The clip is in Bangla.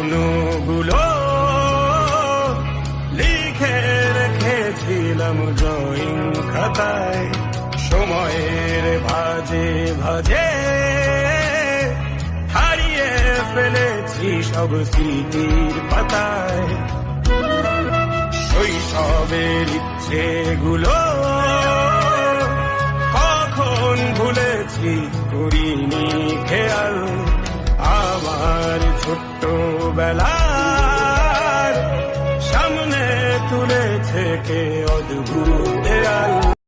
স্বপ্নগুলো লিখে রেখেছিলাম ড্রয়িং খাতায়, সময়ের ভাজে ভাজে হারিয়ে ফেলেছি সব স্মৃতির পাতায়। শৈশবের ইচ্ছেগুলো কখন ভুলেছি করিনি খেয়াল, আমার ছোট্ট বেলার সামনে তুলেছে কে অদ্ভুত